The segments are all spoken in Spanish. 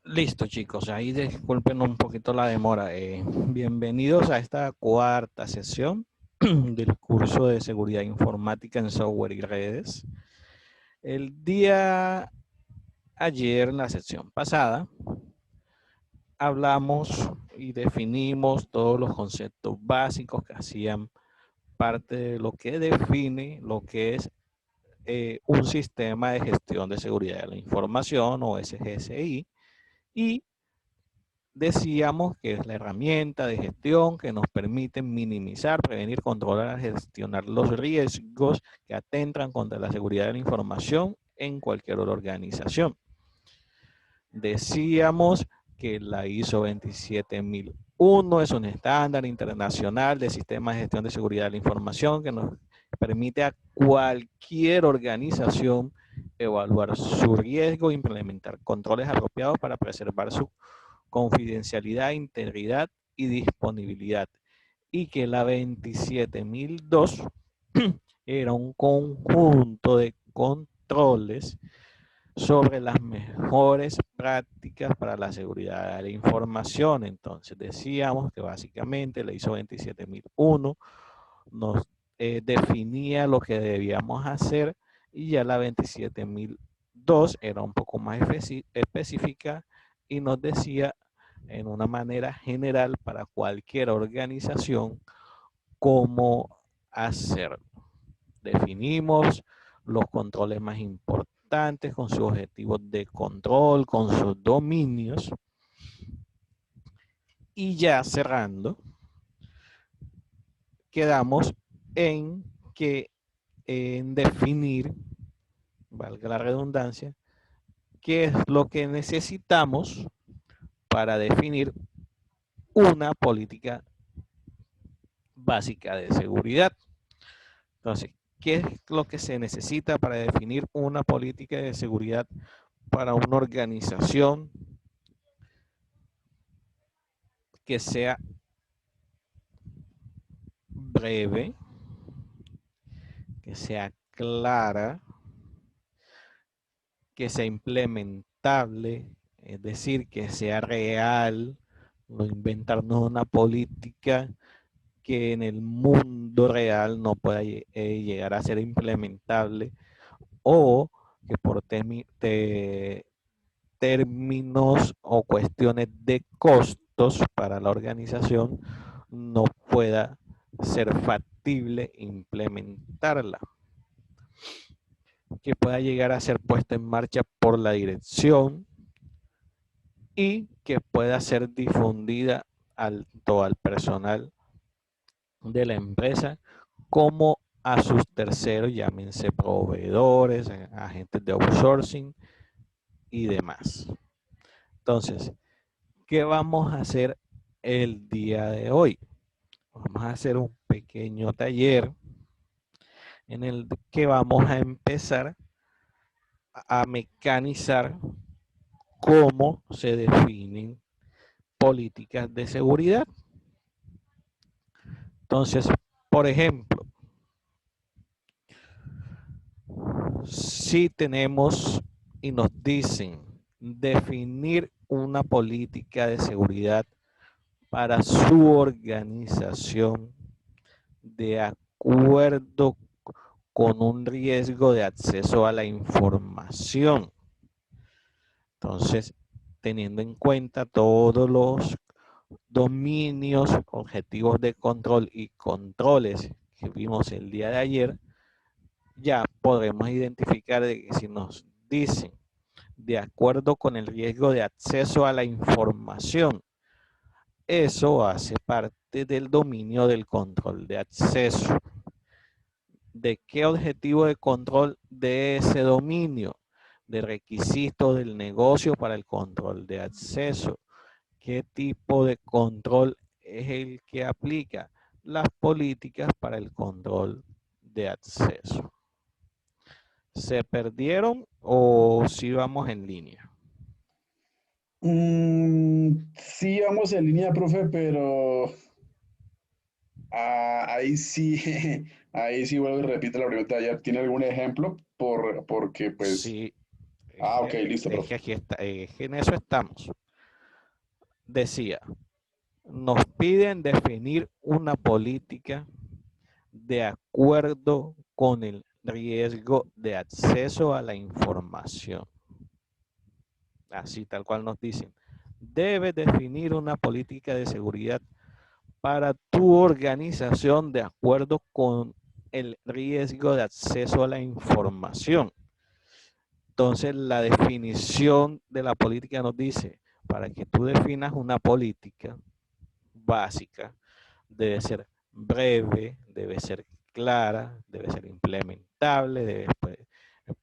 Listo, chicos. Ahí disculpen un poquito la demora. Bienvenidos a esta cuarta sesión del curso de seguridad informática en software y redes. El día ayer, en la sesión pasada, hablamos y definimos todos los conceptos básicos que hacían parte de lo que define lo que es un sistema de gestión de seguridad de la información o SGSI, y decíamos que es la herramienta de gestión que nos permite minimizar, prevenir, controlar, gestionar los riesgos que atentan contra la seguridad de la información en cualquier organización. Decíamos que la ISO 27001 es un estándar internacional de sistemas de gestión de seguridad de la información que nos permite a cualquier organización evaluar su riesgo e implementar controles apropiados para preservar su confidencialidad, integridad y disponibilidad. Y que la 27002 era un conjunto de controles sobre las mejores prácticas para la seguridad de la información. Entonces decíamos que básicamente la ISO 27001 nos definía lo que debíamos hacer, y ya la 27002 era un poco más específica y nos decía en una manera general para cualquier organización cómo hacerlo. Definimos los controles más importantes con sus objetivos de control, con sus dominios, y ya cerrando, quedamos en que en definir, valga la redundancia, qué es lo que necesitamos para definir una política básica de seguridad. Entonces, ¿qué es lo que se necesita para definir una política de seguridad para una organización que sea breve, que sea clara, que sea implementable, es decir, que sea real, no inventarnos una política que en el mundo real no pueda llegar a ser implementable, o que por términos o cuestiones de costos para la organización no pueda ser factible implementarla, que pueda llegar a ser puesta en marcha por la dirección y que pueda ser difundida tanto al personal de la empresa como a sus terceros, llámense proveedores, agentes de outsourcing y demás. Entonces, ¿qué vamos a hacer el día de hoy? Vamos a hacer un pequeño taller en el que vamos a empezar a mecanizar cómo se definen políticas de seguridad. Entonces, por ejemplo, si tenemos y nos dicen definir una política de seguridad para su organización de acuerdo con un riesgo de acceso a la información. Entonces, teniendo en cuenta todos los dominios, objetivos de control y controles que vimos el día de ayer, ya podremos identificar de que si nos dicen de acuerdo con el riesgo de acceso a la información, eso hace parte del dominio del control de acceso. ¿De qué objetivo de control de ese dominio? De requisitos del negocio para el control de acceso. ¿Qué tipo de control es el que aplica? Las políticas para el control de acceso. ¿Se perdieron o si vamos en línea? Sí, vamos en línea, profe, pero ahí sí, ahí sí vuelvo y repito la pregunta de ayer. ¿Tiene algún ejemplo? Porque pues, Sí, Ok, listo, Es que profe. aquí está, es que en eso estamos. Decía, nos piden definir una política de acuerdo con el riesgo de acceso a la información. Así tal cual nos dicen. Debe definir una política de seguridad para tu organización de acuerdo con el riesgo de acceso a la información. Entonces, la definición de la política nos dice, para que tú definas una política básica, debe ser breve, debe ser clara, debe ser implementable, debe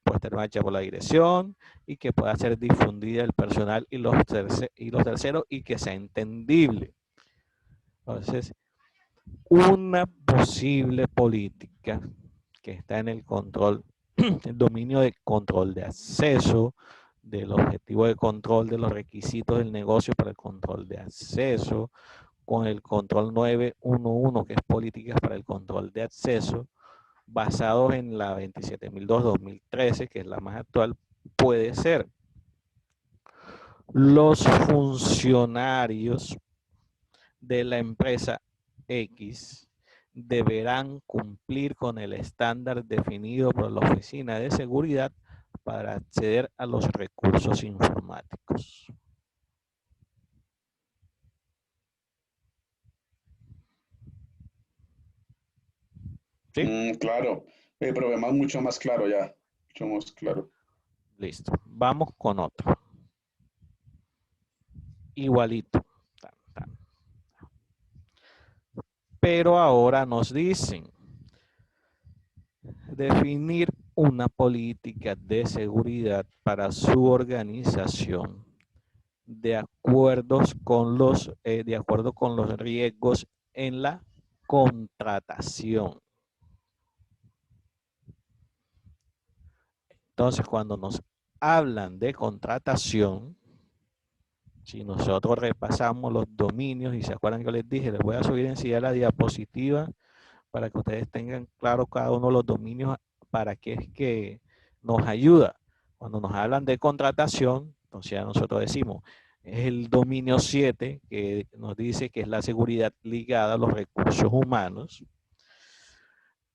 puesta en marcha por la dirección y que pueda ser difundida el personal y los terceros y que sea entendible. Entonces, una posible política que está en el control, el dominio de control de acceso, del objetivo de control de los requisitos del negocio para el control de acceso, con el control 911, que es políticas para el control de acceso, basados en la 27002-2013, que es la más actual, puede ser los funcionarios de la empresa X deberán cumplir con el estándar definido por la Oficina de Seguridad para acceder a los recursos informáticos. ¿Sí? Claro. El problema es mucho más claro ya. Mucho más claro. Listo. Vamos con otro. Igualito. Tan, tan. Pero ahora nos dicen definir una política de seguridad para su organización de acuerdo con los riesgos en la contratación. Entonces, cuando nos hablan de contratación, si nosotros repasamos los dominios y se acuerdan que yo les dije, les voy a subir enseguida la diapositiva para que ustedes tengan claro cada uno de los dominios para qué es que nos ayuda. Cuando nos hablan de contratación, entonces ya nosotros decimos, es el dominio 7 que nos dice que es la seguridad ligada a los recursos humanos.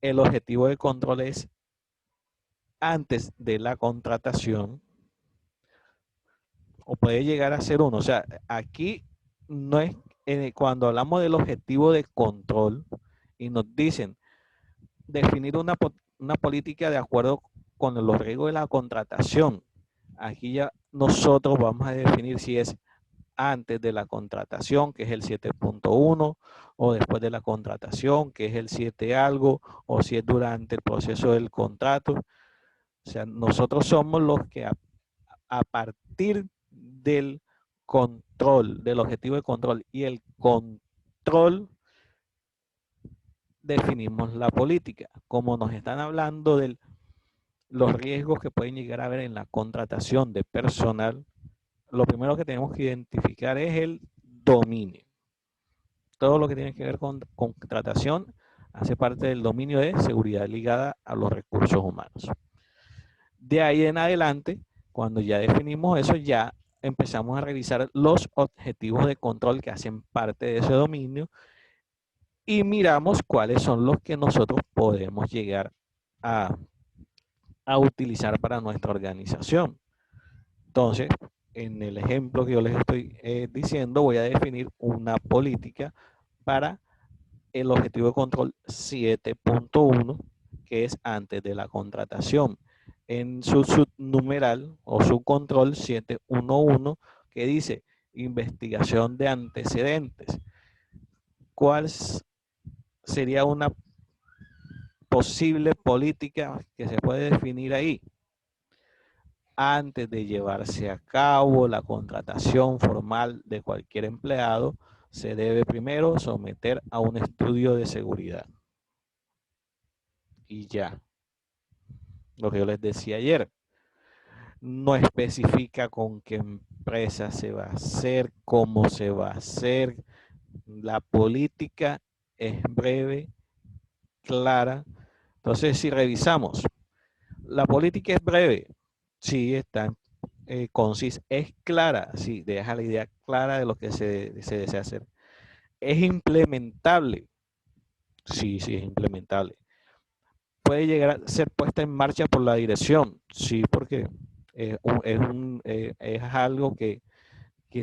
El objetivo de control es antes de la contratación, o puede llegar a ser uno. O sea, aquí no es, cuando hablamos del objetivo de control y nos dicen definir una política de acuerdo con los riesgos de la contratación. Aquí ya nosotros vamos a definir si es antes de la contratación, que es el 7.1, o después de la contratación, que es el 7 algo, o si es durante el proceso del contrato. O sea, nosotros somos los que a partir del control, del objetivo de control y el control definimos la política. Como nos están hablando de los riesgos que pueden llegar a haber en la contratación de personal, lo primero que tenemos que identificar es el dominio. Todo lo que tiene que ver con contratación hace parte del dominio de seguridad ligada a los recursos humanos. De ahí en adelante, cuando ya definimos eso, ya empezamos a revisar los objetivos de control que hacen parte de ese dominio y miramos cuáles son los que nosotros podemos llegar a utilizar para nuestra organización. Entonces, en el ejemplo que yo les estoy diciendo, voy a definir una política para el objetivo de control 7.1, que es antes de la contratación. En su subnumeral o su control 711, que dice investigación de antecedentes. ¿Cuál sería una posible política que se puede definir ahí? Antes de llevarse a cabo la contratación formal de cualquier empleado, se debe primero someter a un estudio de seguridad. Y ya, lo que yo les decía ayer, no especifica con qué empresa se va a hacer, cómo se va a hacer. La política es breve, clara. Entonces, si revisamos, la política es breve, sí, está concisa, es clara, sí, deja la idea clara de lo que se desea hacer. ¿Es implementable? Sí, sí, es implementable. ¿Puede llegar a ser puesta en marcha por la dirección? Sí, porque es algo que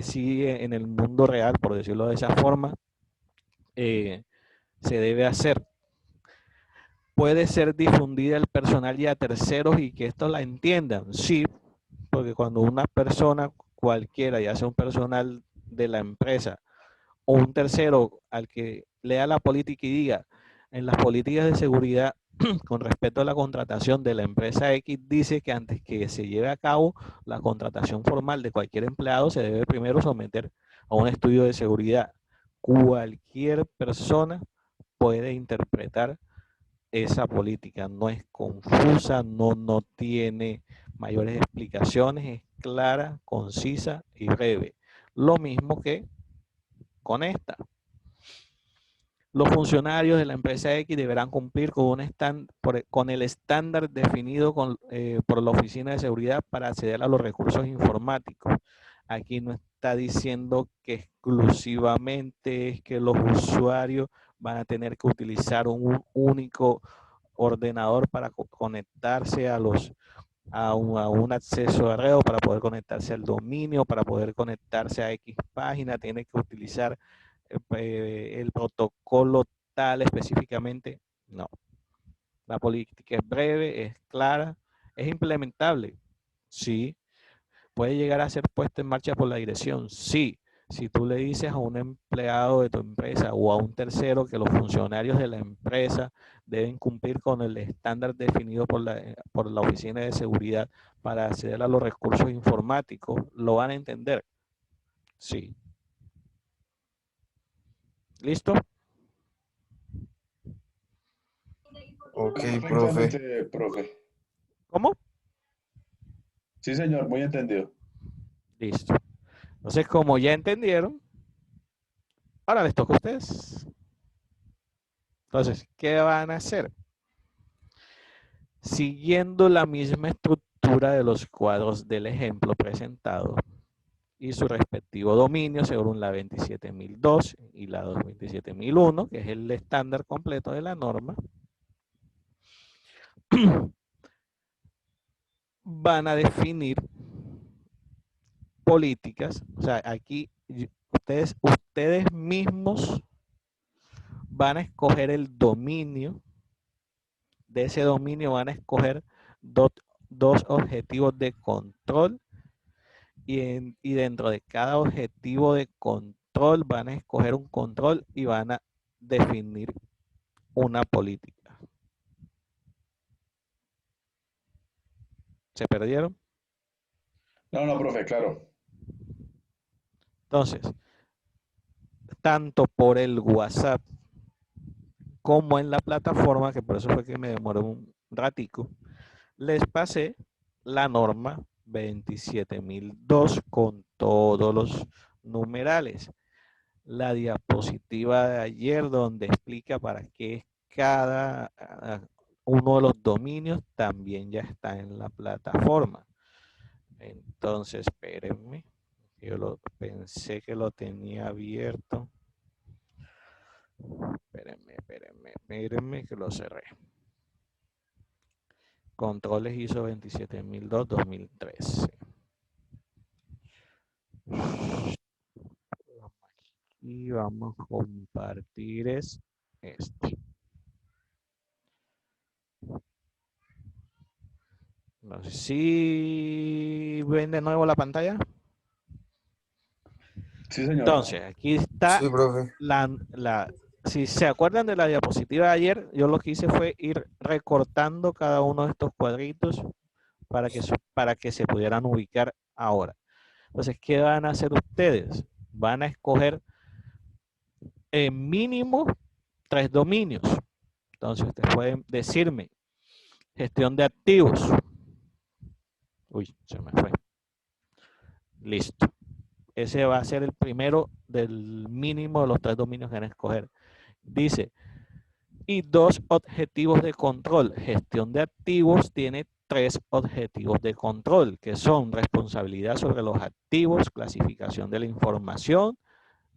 sí en el mundo real, por decirlo de esa forma, eh, se debe hacer. Puede ser difundida al personal y a terceros y que estos la entiendan. Sí, porque cuando una persona cualquiera, ya sea un personal de la empresa o un tercero al que lea la política y diga, en las políticas de seguridad con respecto a la contratación de la empresa X, dice que antes que se lleve a cabo la contratación formal de cualquier empleado, se debe primero someter a un estudio de seguridad. Cualquier persona puede interpretar esa política, no es confusa, no tiene mayores explicaciones, es clara, concisa y breve. Lo mismo que con esta. Los funcionarios de la empresa X deberán cumplir con el estándar definido por la Oficina de Seguridad para acceder a los recursos informáticos. Aquí no está diciendo que exclusivamente es que los usuarios van a tener que utilizar un único ordenador para conectarse a un acceso a red, para poder conectarse al dominio, para poder conectarse a X página, tiene que utilizar el protocolo tal específicamente. No, la política es breve, es clara, es implementable. Sí, puede llegar a ser puesta en marcha por la dirección. Sí, si tú le dices a un empleado de tu empresa o a un tercero que los funcionarios de la empresa deben cumplir con el estándar definido por la Oficina de Seguridad para acceder a los recursos informáticos, ¿lo van a entender? Sí. ¿Listo? Ok, profe. Perfectamente, profe. ¿Cómo? Sí, señor, muy entendido. Listo. Entonces, como ya entendieron, ahora les toca a ustedes. Entonces, ¿qué van a hacer? Siguiendo la misma estructura de los cuadros del ejemplo presentado y su respectivo dominio según la 27002 y la 27001, que es el estándar completo de la norma, van a definir políticas. O sea, aquí ustedes mismos van a escoger el dominio. De ese dominio van a escoger dos, dos objetivos de control y dentro de cada objetivo de control van a escoger un control y van a definir una política. ¿Se perdieron? No, no, profe, claro. Entonces, tanto por el WhatsApp como en la plataforma, que por eso fue que me demoré un ratico, les pasé la norma 27002 con todos los numerales. La diapositiva de ayer donde explica para qué es cada uno de los dominios también ya está en la plataforma. Entonces, espérenme. Yo pensé que lo tenía abierto. Espérenme que lo cerré. Controles ISO 27002-2013. Y vamos a compartir esto. No sé si ven de nuevo la pantalla. Sí, señor. Entonces, aquí está Sí, profe. si se acuerdan de la diapositiva de ayer, yo lo que hice fue ir recortando cada uno de estos cuadritos para que se pudieran ubicar ahora. Entonces, ¿qué van a hacer ustedes? Van a escoger mínimo 3 dominios. Entonces, ustedes pueden decirme gestión de activos. Uy, se me fue. Listo. Ese va a ser el primero del mínimo de los 3 dominios que van a escoger. Dice, y 2 objetivos de control. Gestión de activos tiene 3 objetivos de control, que son responsabilidad sobre los activos, clasificación de la información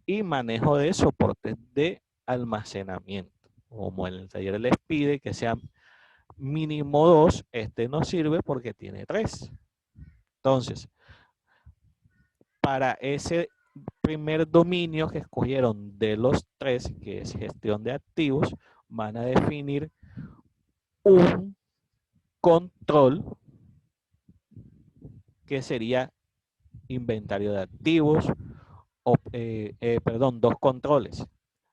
y manejo de soportes de almacenamiento. Como en el taller les pide que sean mínimo 2, este no sirve porque tiene 3. Entonces, para ese primer dominio que escogieron de los 3, que es gestión de activos, van a definir un control que sería inventario de activos, o, perdón, 2 controles.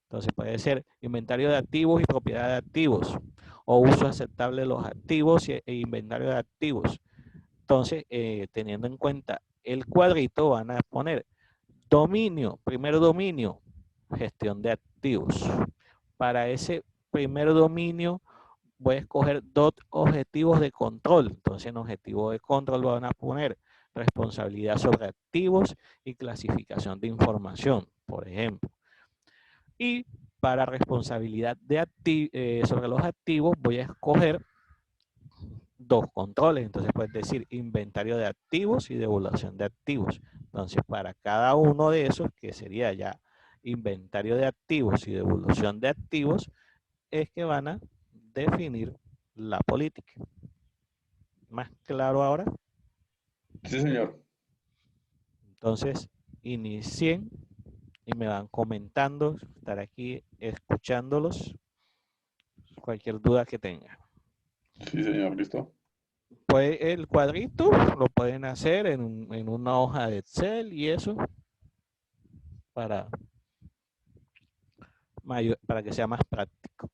Entonces puede ser inventario de activos y propiedad de activos, o uso aceptable de los activos e inventario de activos. Entonces, teniendo en cuenta el cuadrito, van a poner dominio, primer dominio, gestión de activos. Para ese primer dominio voy a escoger 2 objetivos de control. Entonces, en objetivo de control van a poner responsabilidad sobre activos y clasificación de información, por ejemplo. Y para responsabilidad de sobre los activos voy a escoger 2 controles. Entonces puedes decir inventario de activos y devaluación de activos. Entonces para cada uno de esos, que sería ya inventario de activos y devolución de activos, es que van a definir la política. ¿Más claro ahora? Sí, señor. Entonces, inicien y me van comentando, estar aquí escuchándolos, cualquier duda que tengan. Sí, señor, listo. Pues el cuadrito lo pueden hacer en una hoja de Excel y eso para, para que sea más práctico.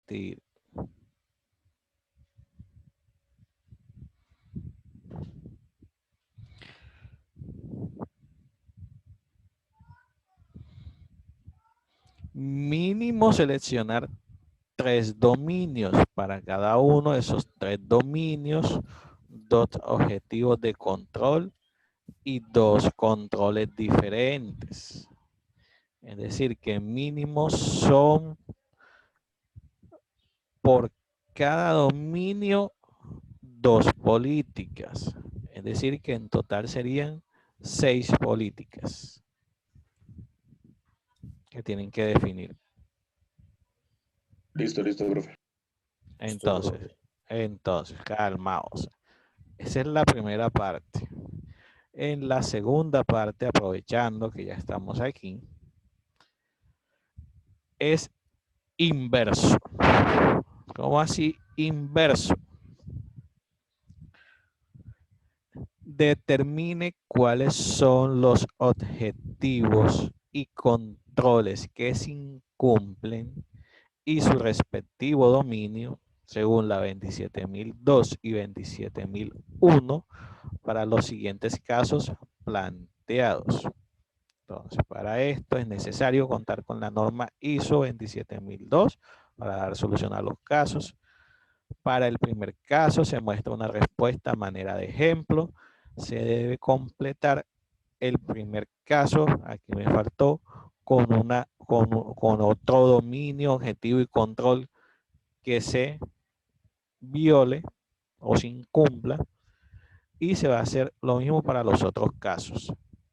repetir. Mínimo seleccionar 3 dominios. Para cada uno de esos 3 dominios, 2 objetivos de control y 2 controles diferentes. Es decir, que mínimo son por cada dominio 2 políticas. Es decir, que en total serían 6 políticas que tienen que definir. Listo, profe. Entonces, calmaos. Esa es la primera parte. En la segunda parte, aprovechando que ya estamos aquí, es inverso. ¿Cómo así inverso? Determine cuáles son los objetivos y controles que se incumplen y su respectivo dominio según la 27002 y 27001 para los siguientes casos planteados. Entonces, para esto es necesario contar con la norma ISO 27002 para dar solución a los casos. Para el primer caso se muestra una respuesta a manera de ejemplo. Se debe completar el primer caso, aquí me faltó, con otro dominio, objetivo y control que se viole o se incumpla, y se va a hacer lo mismo para los otros casos.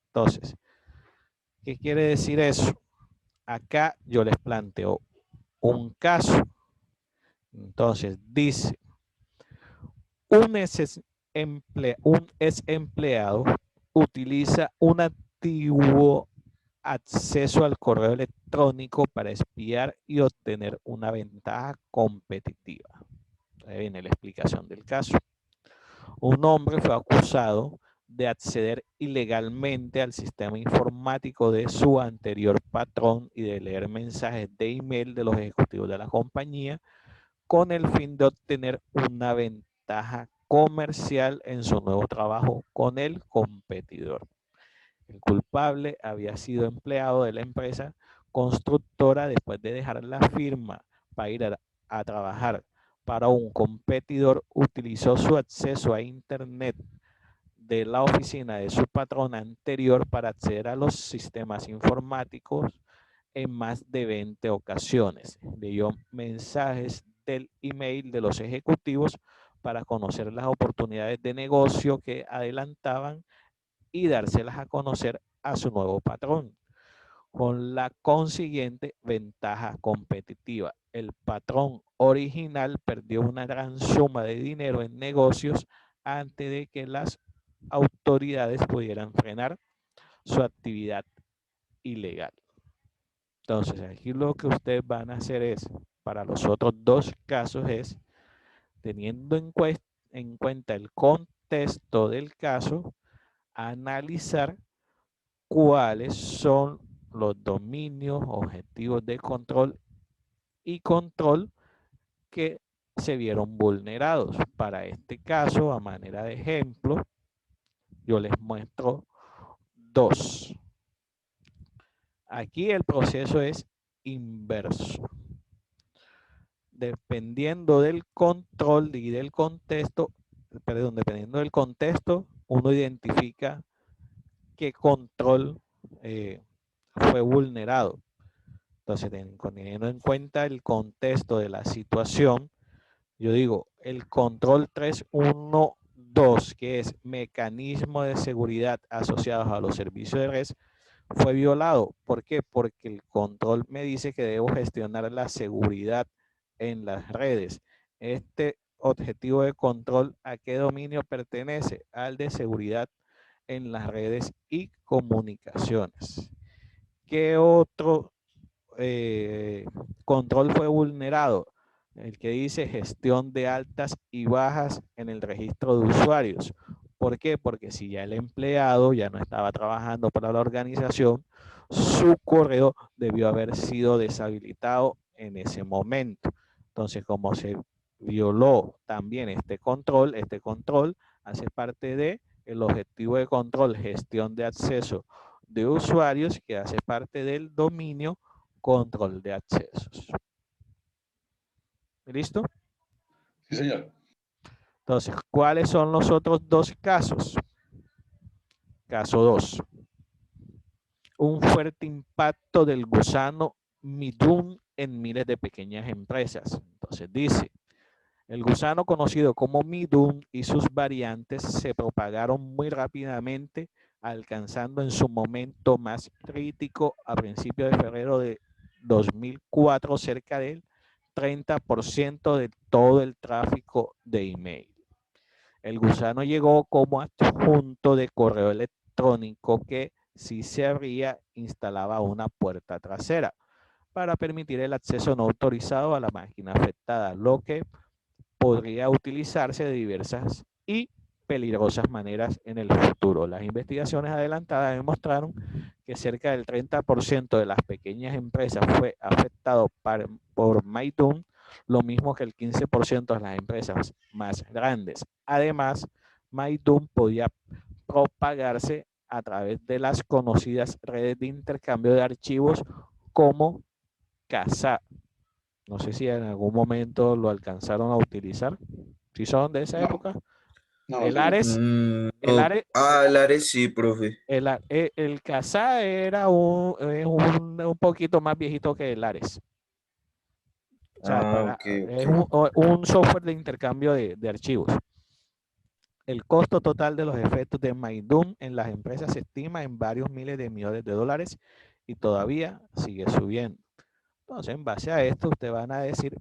Entonces, ¿qué quiere decir eso? Acá yo les planteo un caso. Entonces, dice, un ex empleado utiliza un antiguo acceso al correo electrónico para espiar y obtener una ventaja competitiva. Ahí viene la explicación del caso. Un hombre fue acusado de acceder ilegalmente al sistema informático de su anterior patrón y de leer mensajes de email de los ejecutivos de la compañía con el fin de obtener una ventaja comercial en su nuevo trabajo con el competidor. El culpable había sido empleado de la empresa constructora después de dejar la firma para ir a trabajar para un competidor. Utilizó su acceso a internet de la oficina de su patrón anterior para acceder a los sistemas informáticos en más de 20 ocasiones. Leyó mensajes del email de los ejecutivos para conocer las oportunidades de negocio que adelantaban y dárselas a conocer a su nuevo patrón, con la consiguiente ventaja competitiva. El patrón original perdió una gran suma de dinero en negocios antes de que las autoridades pudieran frenar su actividad ilegal. Entonces, aquí lo que ustedes van a hacer es, para los otros dos casos es, teniendo en cuenta el contexto del caso, analizar cuáles son los dominios, objetivos de control y control que se vieron vulnerados. Para este caso, a manera de ejemplo, yo les muestro 2. Aquí el proceso es inverso. Dependiendo del control y del contexto, dependiendo del contexto, uno identifica qué control fue vulnerado. Entonces, teniendo en cuenta el contexto de la situación, yo digo, el control 312, que es mecanismo de seguridad asociados a los servicios de red, fue violado. ¿Por qué? Porque el control me dice que debo gestionar la seguridad en las redes. Este objetivo de control, ¿a qué dominio pertenece? Al de seguridad en las redes y comunicaciones. ¿Qué otro control fue vulnerado? El que dice gestión de altas y bajas en el registro de usuarios. ¿Por qué? Porque si ya el empleado ya no estaba trabajando para la organización, su correo debió haber sido deshabilitado en ese momento. Entonces, como se violó también este control hace parte de el objetivo de control, gestión de acceso de usuarios, que hace parte del dominio, control de accesos. ¿Listo? Sí, señor. Entonces, ¿cuáles son los otros dos casos? Caso 2. Un fuerte impacto del gusano Midun en miles de pequeñas empresas. Entonces dice, el gusano conocido como Midun y sus variantes se propagaron muy rápidamente, alcanzando en su momento más crítico a principios de febrero de 2004 cerca del 30% de todo el tráfico de email. El gusano llegó como adjunto de correo electrónico que, si se abría, instalaba una puerta trasera para permitir el acceso no autorizado a la máquina afectada, lo que podría utilizarse de diversas y peligrosas maneras en el futuro. Las investigaciones adelantadas demostraron que cerca del 30% de las pequeñas empresas fue afectado por Maidun, lo mismo que el 15% de las empresas más grandes. Además, Maidun podía propagarse a través de las conocidas redes de intercambio de archivos como Kazaa. No sé si en algún momento lo alcanzaron a utilizar. Si son de esa No, época. no, El señor. Ares, el No. Ares, Ah, el Ares sí, profe. el Kazaa era un poquito más viejito que el Ares. O sea, Ah, ok, ok. es un software de intercambio de archivos. El costo total de los efectos de Maidum en las empresas se estima en varios miles de millones de dólares y todavía sigue subiendo. Entonces, en base a esto, ustedes van a decir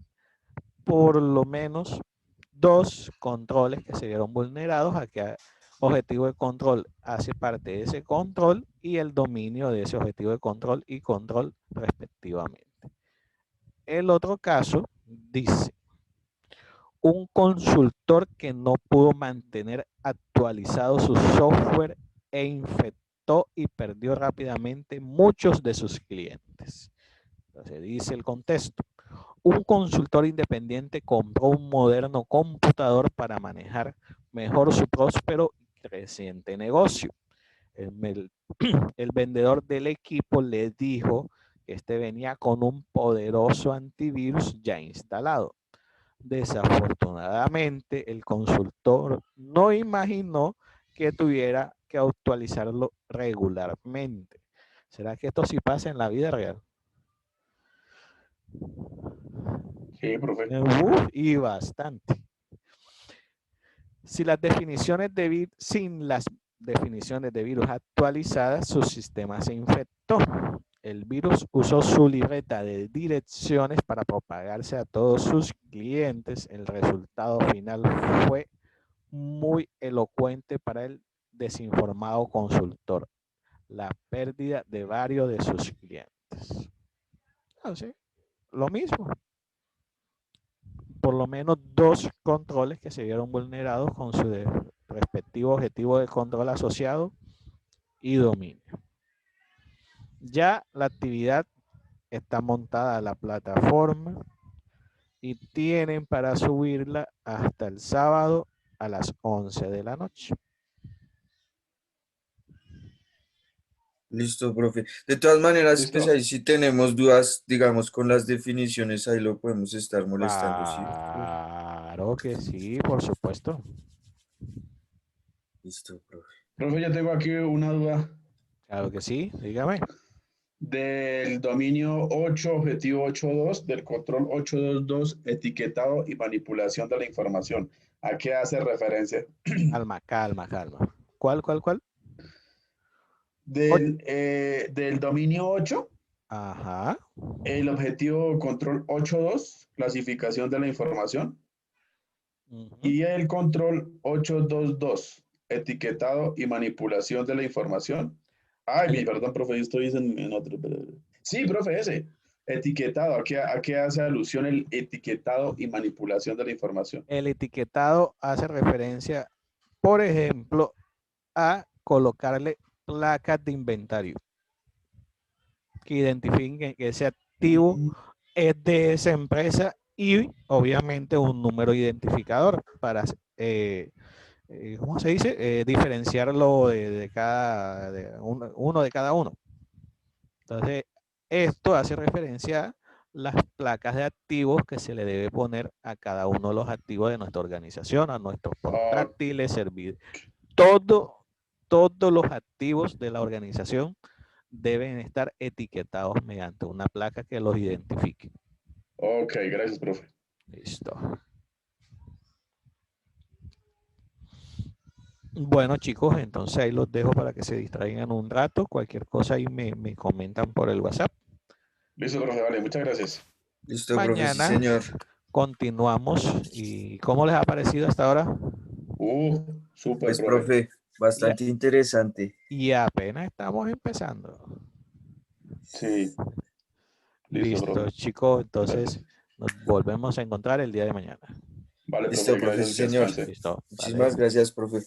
por lo menos dos controles que se vieron vulnerados. Aquí objetivo de control hace parte de ese control y el dominio de ese objetivo de control y control respectivamente. El otro caso dice, un consultor que no pudo mantener actualizado su software e infectó y perdió rápidamente muchos de sus clientes. Entonces dice el contexto. Un consultor independiente compró un moderno computador para manejar mejor su próspero y creciente negocio. El vendedor del equipo le dijo que este venía con un poderoso antivirus ya instalado. Desafortunadamente, el consultor no imaginó que tuviera que actualizarlo regularmente. ¿Será que esto sí pasa en la vida real? Sí, profe. Y bastante. Si las definiciones de sin las definiciones de virus actualizadas, su sistema se infectó. El virus usó su libreta de direcciones para propagarse a todos sus clientes. El resultado final fue muy elocuente para el desinformado consultor: la pérdida de varios de sus clientes. Así, lo mismo. Por lo menos dos controles que se vieron vulnerados con su respectivo objetivo de control asociado y dominio. Ya la actividad está montada a la plataforma y tienen para subirla hasta el sábado a las 11 de la noche. Listo, profe. De todas maneras, pues Listo. ahí sí tenemos dudas, digamos, con las definiciones, ahí lo podemos estar molestando, ¿sí, profe? Claro que sí, por supuesto. Listo, profe. Profe, yo tengo aquí una duda Claro que sí, dígame. del dominio 8, objetivo 8.2, del control 8.2.2, etiquetado y manipulación de la información. ¿A qué hace referencia? Calma, calma, calma. ¿Cuál? Del dominio 8, Ajá. el objetivo control 8.2, clasificación de la información, Uh-huh. y el control 8.2.2, etiquetado y manipulación de la información. Ay, El, perdón, profe, yo estoy en otro. Sí, profe, ese. Etiquetado, a qué hace alusión el etiquetado y manipulación de la información? el etiquetado hace referencia, por ejemplo, a colocarle placas de inventario que identifiquen que ese activo Mm, es de esa empresa y obviamente un número identificador para, ¿cómo se dice? Diferenciarlo uno de cada uno. Entonces, esto hace referencia a las placas de activos que se le debe poner a cada uno de los activos de nuestra organización, a nuestros portátiles, servidores. Todos los activos de la organización deben estar etiquetados mediante una placa que los identifique. Ok, gracias, profe. Listo. Bueno, chicos, entonces ahí los dejo para que se distraigan un rato. Cualquier cosa ahí me comentan por el WhatsApp. Listo, profe, vale, muchas gracias. Listo, profe, sí, Mañana señor. continuamos. ¿Y cómo les ha parecido hasta ahora? Súper, Pues, profe. profe, bastante interesante. Y apenas estamos empezando. Sí, listo, Listo, profe. chicos. Entonces Gracias. nos volvemos a encontrar el día de mañana. Vale, Listo, profe, profe, gracias, sí, que señor. descanse. Listo. Vale. Muchísimas gracias, profe.